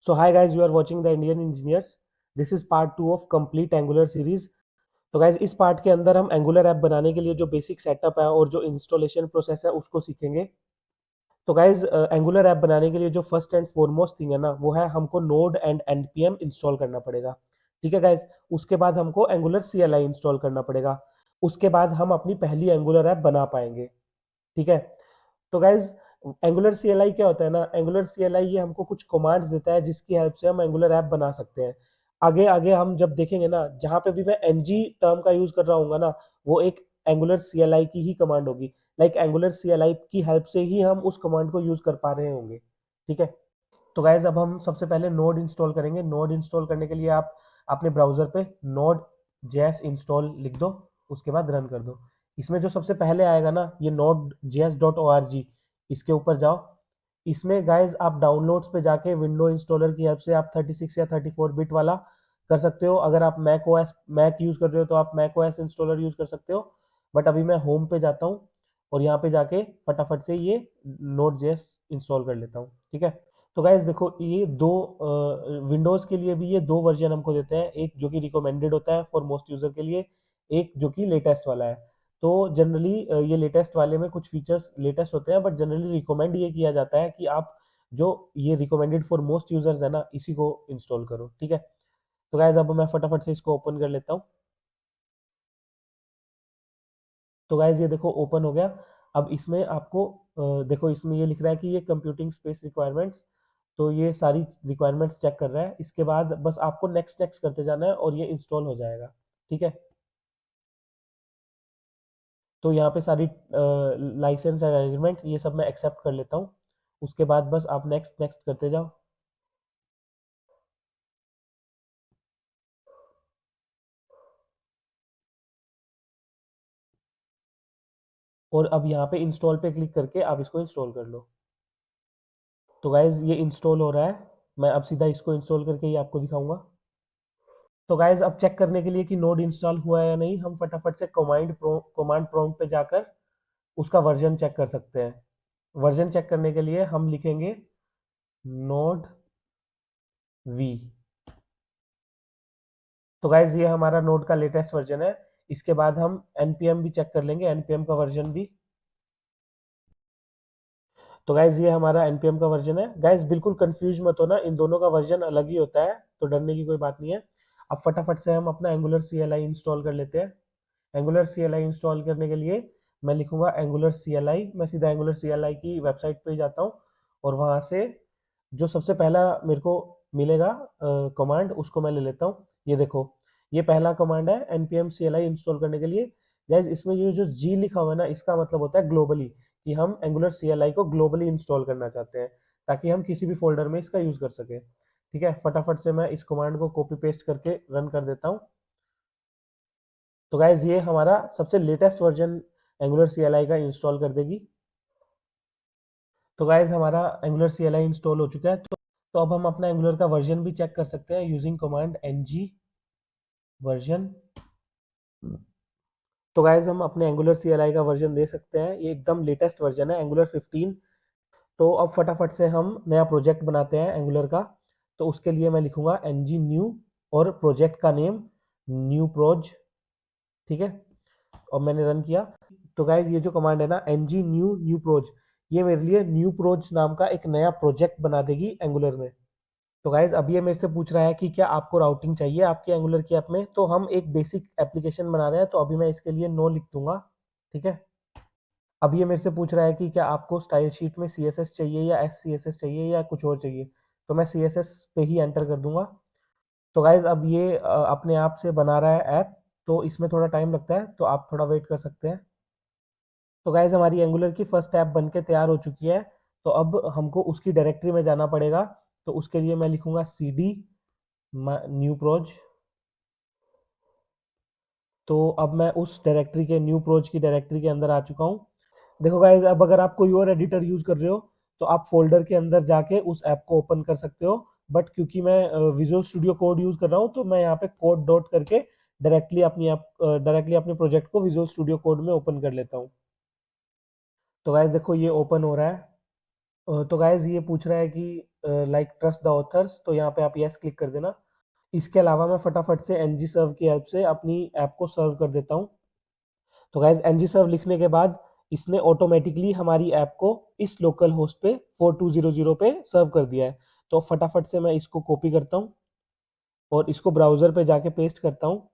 So hi guys, you are watching the Indian Engineers. This is part 2 of complete Angular series. तो guys इस part के अंदर हम angular app बनाने के लिए जो बेसिक सेटअप है और जो इंस्टॉलेशन प्रोसेस है उसको सीखेंगे। तो गाइज एंगुलर ऐप बनाने के लिए जो फर्स्ट एंड फॉरमोस्ट थिंग है ना वो है हमको नोड एंड एनपीएम इंस्टॉल करना पड़ेगा। ठीक है गाइज, उसके बाद हमको एंगुलर सीएलआई इंस्टॉल करना पड़ेगा। उसके बाद हम अपनी पहली एंगुलर ऐप बना पाएंगे। ठीक है, तो गाइज एंगुलर सीएलआई क्या होता है ना, एंगुलर सीएलआई ये हमको कुछ कमांड्स देता है जिसकी हेल्प से हम एंगुलर ऐप बना सकते हैं। आगे आगे हम जब देखेंगे ना, जहां पे भी मैं एनजी टर्म का यूज कर रहा हूँ ना, वो एक एंगुलर सीएलआई की ही कमांड होगी। लाइक एंगुलर सीएलआई की हेल्प से ही हम उस कमांड को यूज कर पा रहे होंगे। ठीक है, तो गाइज अब हम सबसे पहले नोड इंस्टॉल करेंगे। नोड इंस्टॉल करने के लिए आप अपने ब्राउजर पे नोड जेएस इंस्टॉल लिख दो, उसके बाद रन कर दो। इसमें जो सबसे पहले आएगा ना, ये node JS dot O R G, इसके ऊपर जाओ। इसमें गाइज आप डाउनलोड्स पे जाके विंडो इंस्टॉलर की हेल्प से आप 36 या 34 बिट वाला कर सकते हो। अगर आप मैक यूज कर रहे हो तो आप मैक ओएस इंस्टॉलर यूज कर सकते हो। बट अभी मैं होम पे जाता हूँ और यहाँ पे जाके फटाफट से ये नोड जेएस इंस्टॉल कर लेता हूँ। ठीक है, तो गाइज देखो, ये दो विंडोज के लिए भी ये दो वर्जन हमको देते हैं, एक जो कि रिकमेंडेड होता है फॉर मोस्ट यूजर के लिए, एक जो कि लेटेस्ट वाला है। तो जनरली ये लेटेस्ट वाले में कुछ फीचर्स लेटेस्ट होते हैं, बट जनरली रिकमेंड ये किया जाता है कि आप जो ये रिकमेंडेड फॉर मोस्ट यूजर्स है ना, इसी को इंस्टॉल करो। ठीक है, तो गाइज अब मैं फटाफट से इसको ओपन कर लेता हूँ। तो गाइज ये देखो ओपन हो गया। अब इसमें आपको देखो, इसमें ये लिख रहा है कि ये कंप्यूटिंग स्पेस रिक्वायरमेंट्स, तो ये सारी रिक्वायरमेंट्स चेक कर रहा है। इसके बाद बस आपको नेक्स्ट नेक्स्ट करते जाना है और ये इंस्टॉल हो जाएगा। ठीक है, तो यहाँ पे सारी लाइसेंस एंड एग्रीमेंट ये सब मैं एक्सेप्ट कर लेता हूँ। उसके बाद बस आप नेक्स्ट नेक्स्ट करते जाओ। और अब यहाँ पे इंस्टॉल पे क्लिक करके आप इसको इंस्टॉल कर लो। तो गाइज ये इंस्टॉल हो रहा है। मैं अब सीधा इसको इंस्टॉल करके ही आपको दिखाऊंगा। तो गाइज अब चेक करने के लिए कि नोड इंस्टॉल हुआ है या नहीं, हम फटाफट से कमांड प्रॉम्प्ट पे जाकर उसका वर्जन चेक कर सकते हैं। वर्जन चेक करने के लिए हम लिखेंगे नोड वी। तो गाइज ये हमारा नोड का लेटेस्ट वर्जन है। इसके बाद हम एनपीएम भी चेक कर लेंगे, एनपीएम का वर्जन भी। तो गाइज ये हमारा एनपीएम का वर्जन है। गाइज बिल्कुल कंफ्यूज मत होना, इन दोनों का वर्जन अलग ही होता है, तो डरने की कोई बात नहीं है। अब फटाफट से हम अपना एंगुलर सीएलआई इंस्टॉल कर लेते हैं। एंगुलर सीएलआई इंस्टॉल करने के लिए मैं लिखूंगा एंगुलर सीएलआई। मैं सीधा एंगुलर सीएलआई की वेबसाइट पे जाता हूँ और वहां से जो सबसे पहला मेरे को मिलेगा कमांड, उसको मैं ले लेता हूँ। ये देखो, ये पहला कमांड है एनपीएम सीएलआई इंस्टॉल करने के लिए। गाइज इसमें ये जो जी लिखा हुआ है ना, इसका मतलब होता है ग्लोबली, कि हम एंगुलर सीएलआई को ग्लोबली इंस्टॉल करना चाहते हैं ताकि हम किसी भी फोल्डर में इसका यूज कर सके। ठीक है, फटाफट से मैं इस कमांड को कॉपी पेस्ट करके रन कर देता हूँ। तो गाइज ये हमारा सबसे लेटेस्ट वर्जन एंगुलर सीएलआई का इंस्टॉल कर देगी। तो गाइज हमारा एंगुलर सीएलआई इंस्टॉल हो चुका है। तो अब हम अपना एंगुलर का वर्जन भी चेक कर सकते हैं यूजिंग कमांड ng वर्जन। तो गाइज हम अपने एंगुलर सीएलआई का वर्जन दे सकते हैं, ये एकदम लेटेस्ट वर्जन है एंगुलर 15। तो अब फटाफट से हम नया प्रोजेक्ट बनाते हैं एंगुलर का। तो उसके लिए मैं लिखूंगा ng न्यू और प्रोजेक्ट का नेम न्यू प्रोज। ठीक है, और मैंने रन किया। तो गाइज ये जो कमांड है ना, ng न्यू न्यू प्रोज, ये मेरे लिए न्यू प्रोज नाम का एक नया प्रोजेक्ट बना देगी एंगुलर में। तो गाइज अब ये मेरे से पूछ रहा है कि क्या आपको राउटिंग चाहिए आपके एंगुलर की ऐप में। तो हम एक बेसिक एप्लीकेशन बना रहे हैं, तो अभी मैं इसके लिए नो लिख दूंगा। ठीक है, अब ये मेरे से पूछ रहा है कि क्या आपको स्टाइल शीट में CSS चाहिए या SCSS चाहिए या कुछ और चाहिए। तो मैं CSS पे ही एंटर कर दूंगा। तो गाइज अब ये अपने आप से बना रहा है ऐप, तो इसमें थोड़ा टाइम लगता है, तो आप थोड़ा वेट कर सकते हैं। तो गाइज हमारी एंगुलर की फर्स्ट ऐप बन के तैयार हो चुकी है। तो अब हमको उसकी डायरेक्टरी में जाना पड़ेगा। तो उसके लिए मैं लिखूंगा CD न्यू प्रोज। तो अब मैं उस डायरेक्टरी के न्यू प्रोज की डायरेक्टरी के अंदर आ चुका हूँ। देखो गाइज, अब अगर आप कोई और एडिटर यूज कर रहे हो तो आप फोल्डर के अंदर जाके उस ऐप को ओपन कर सकते हो। बट क्योंकि मैं विजुअल स्टूडियो कोड यूज कर रहा हूँ, तो मैं यहाँ पे कोड डॉट करके डायरेक्टली अपने प्रोजेक्ट को विजुअल स्टूडियो कोड में ओपन कर लेता हूँ। तो गाइज देखो, ये ओपन हो रहा है। तो गाइज ये पूछ रहा है कि लाइक ट्रस्ट द ऑथर्स, तो यहाँ पे आप यस क्लिक कर देना। इसके अलावा मैं फटाफट से एनजी सर्व की हेल्प से अपनी ऐप को सर्व कर देता हूँ। तो गाइज एनजी सर्व लिखने के बाद इसने ऑटोमेटिकली हमारी ऐप को इस लोकल होस्ट पे 4200 पे सर्व कर दिया है। तो फटाफट से मैं इसको कॉपी करता हूँ और इसको ब्राउजर पे जाके पेस्ट करता हूँ।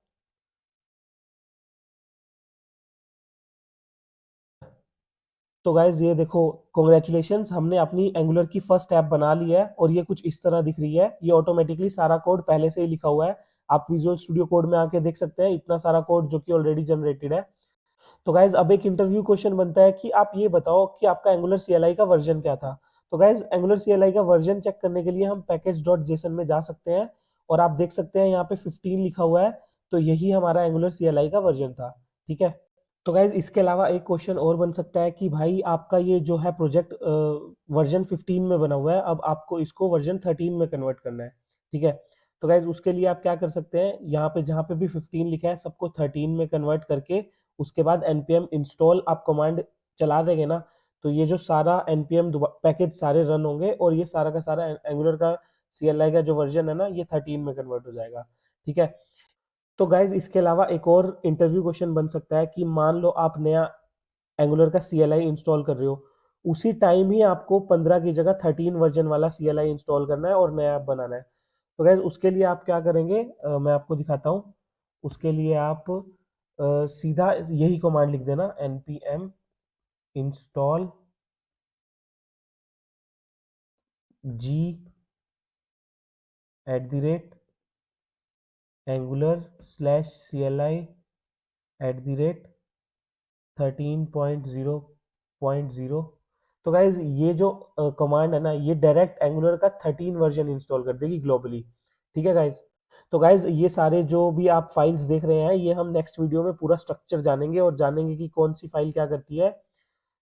तो गाइज ये देखो, कॉन्ग्रेचुलेशंस, हमने अपनी एंगुलर की फर्स्ट ऐप बना ली है और ये कुछ इस तरह दिख रही है। ये ऑटोमेटिकली सारा कोड पहले से ही लिखा हुआ है। आप विजुअल स्टूडियो कोड में आके देख सकते हैं इतना सारा कोड जो कि ऑलरेडी जनरेटेड है। तो गाइज अब एक इंटरव्यू क्वेश्चन बनता है कि आप ये बताओ कि आपका एंगुलर सीएलआई का वर्जन क्या था। तो गाइज एंगुलर सीएलआई का वर्जन चेक करने के लिए हम पैकेज डॉट जेसन में जा सकते हैं और आप देख सकते हैं यहाँ पे 15 लिखा हुआ है। तो यही हमारा एंगुलर सीएलआई का वर्जन था। ठीक है। तो गाइज इसके अलावा एक क्वेश्चन और बन सकता है कि भाई आपका ये जो है प्रोजेक्ट वर्जन 15 में बना हुआ है, अब आपको इसको वर्जन 13 में कन्वर्ट करना है। ठीक है। तो गाइज उसके लिए आप क्या कर सकते हैं, यहाँ पे जहाँ पे भी 15 लिखा है सबको 13 में कन्वर्ट करके उसके बाद npm इंस्टॉल आप कमांड चला देंगे ना, तो ये जो सारा npm पैकेज सारे रन होंगे और ये सारा का सारा एंगुलर का CLI का जो वर्जन है ना, ये 13 में कन्वर्ट हो जाएगा। ठीक है। तो गाइज इसके अलावा एक और इंटरव्यू क्वेश्चन बन सकता है कि मान लो आप नया एंगुलर का CLI इंस्टॉल कर रहे हो, उसी टाइम ही आपको 15 की जगह 13 वर्जन वाला CLI इंस्टॉल करना है और नया ऐप बनाना है। तो गाइज उसके लिए आप क्या करेंगे, मैं आपको दिखाता हूँ। उसके लिए आप सीधा यही कमांड लिख देना, npm install g @angular /cli @13.0.0। तो गाइज ये जो कमांड है ना, ये डायरेक्ट एंगुलर का 13 वर्जन इंस्टॉल कर देगी ग्लोबली। ठीक है गाइज। तो गाइज ये सारे जो भी आप फाइल्स देख रहे हैं, ये हम नेक्स्ट वीडियो में पूरा स्ट्रक्चर जानेंगे और जानेंगे कि कौन सी फाइल क्या करती है।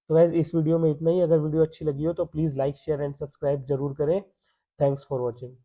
तो गाइज इस वीडियो में इतना ही। अगर वीडियो अच्छी लगी हो तो please like share and subscribe जरूर करें। Thanks for watching.